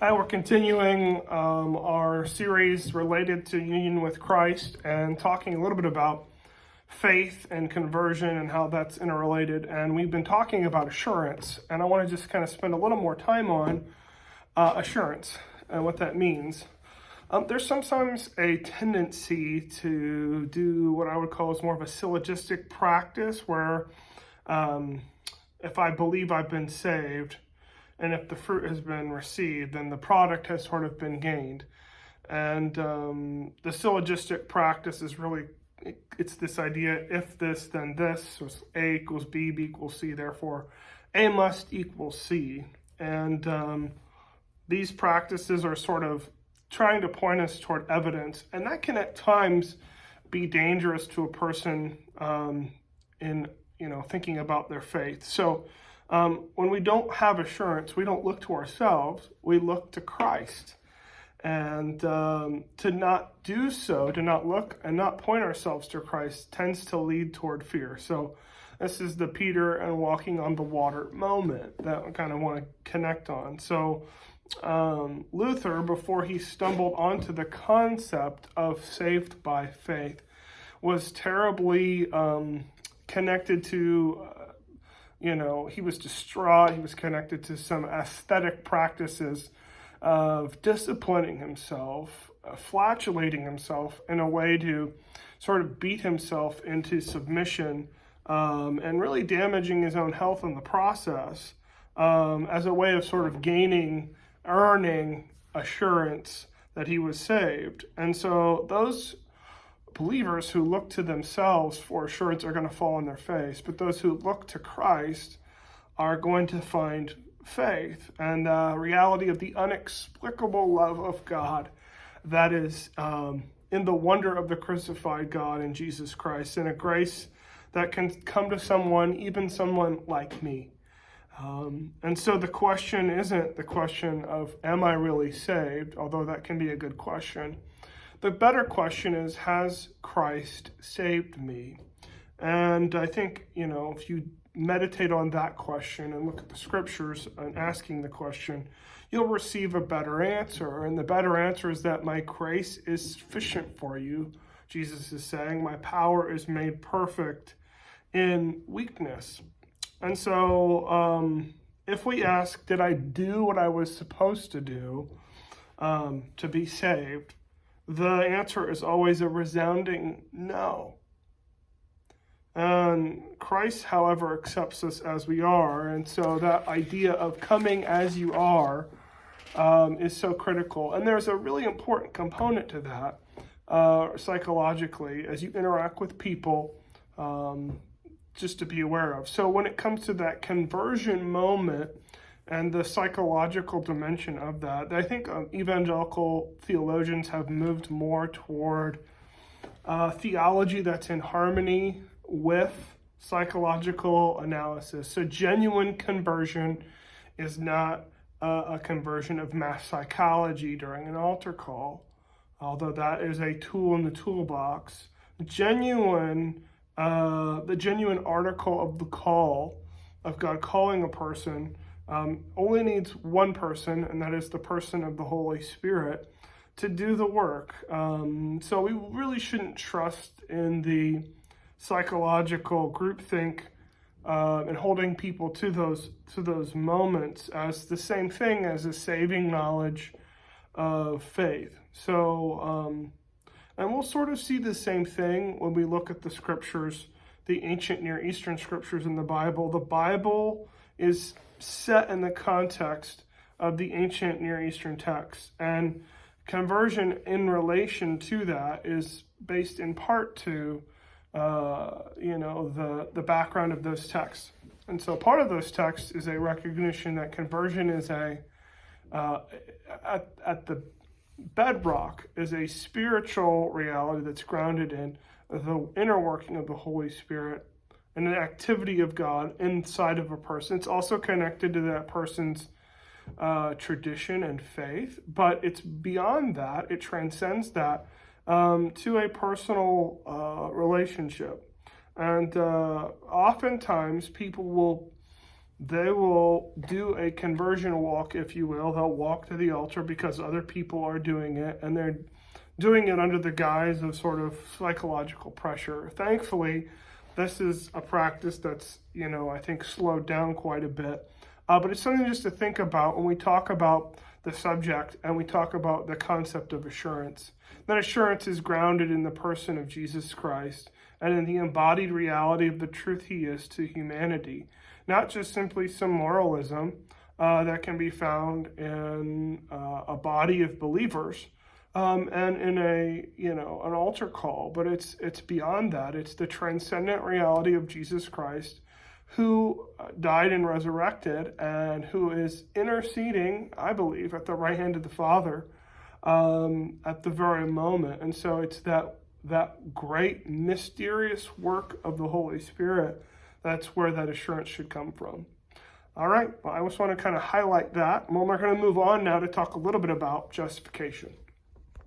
We're continuing our series related to union with Christ and talking a little bit about faith and conversion and how that's interrelated. And we've been talking about assurance, and I want to just kind of spend a little more time on assurance and what that means. There's sometimes a tendency to do what I would call is more of a syllogistic practice where if I believe I've been saved, and if the fruit has been received, then the product has sort of been gained. And the syllogistic practice is really, it's this idea, if this, then this. So A equals B, B equals C, therefore A must equal C. And these practices are sort of trying to point us toward evidence. And that can at times be dangerous to a person in thinking about their faith. So when we don't have assurance, we don't look to ourselves, we look to Christ. And to not do so, to not look and not point ourselves to Christ tends to lead toward fear. So this is the Peter and walking on the water moment that I kind of want to connect on. So Luther, before he stumbled onto the concept of saved by faith, was terribly connected to he was distraught. He was connected to some aesthetic practices of disciplining himself, flatulating himself in a way to sort of beat himself into submission, and really damaging his own health in the process, as a way of sort of earning assurance that he was saved. And so those believers who look to themselves for assurance are going to fall on their face, but those who look to Christ are going to find faith and the reality of the inexplicable love of God that is in the wonder of the crucified God in Jesus Christ, and a grace that can come to someone, even someone like me. And so the question isn't the question of, am I really saved? Although that can be a good question. The better question is, has Christ saved me? And I think, if you meditate on that question and look at the scriptures and asking the question, you'll receive a better answer. And the better answer is that my grace is sufficient for you. Jesus is saying, my power is made perfect in weakness. And so if we ask, did I do what I was supposed to do to be saved? The answer is always a resounding no. And Christ, however, accepts us as we are. And so that idea of coming as you are is so critical. And there's a really important component to that psychologically as you interact with people, just to be aware of. So when it comes to that conversion moment, and the psychological dimension of that, I think evangelical theologians have moved more toward theology that's in harmony with psychological analysis. So genuine conversion is not a conversion of mass psychology during an altar call, although that is a tool in the toolbox. The genuine article of the call, of God calling a person, only needs one person, and that is the person of the Holy Spirit, to do the work. So we really shouldn't trust in the psychological groupthink and holding people to those moments as the same thing as a saving knowledge of faith. So, and we'll sort of see the same thing when we look at the scriptures, the ancient Near Eastern scriptures in the Bible. The Bible is set in the context of the ancient Near Eastern texts, and conversion in relation to that is based in part to the background of those texts. And so part of those texts is a recognition that conversion is at the bedrock is a spiritual reality that's grounded in the inner working of the Holy Spirit and an activity of God inside of a person. It's also connected to that person's tradition and faith, but it's beyond that. It transcends that to a personal relationship. And oftentimes people will they will do a conversion walk, if you will. They'll walk to the altar because other people are doing it, and they're doing it under the guise of sort of psychological pressure. Thankfully, this is a practice that's, I think slowed down quite a bit. But it's something just to think about when we talk about the subject and we talk about the concept of assurance. That assurance is grounded in the person of Jesus Christ and in the embodied reality of the truth he is to humanity. Not just simply some moralism that can be found in a body of believers and in an altar call, but it's beyond that. It's the transcendent reality of Jesus Christ, who died and resurrected, and who is interceding, I believe, at the right hand of the Father at the very moment. And so it's that great mysterious work of the Holy Spirit. That's where that assurance should come from. All right, well, I just want to kind of highlight that. Well, we're going to move on now to talk a little bit about justification.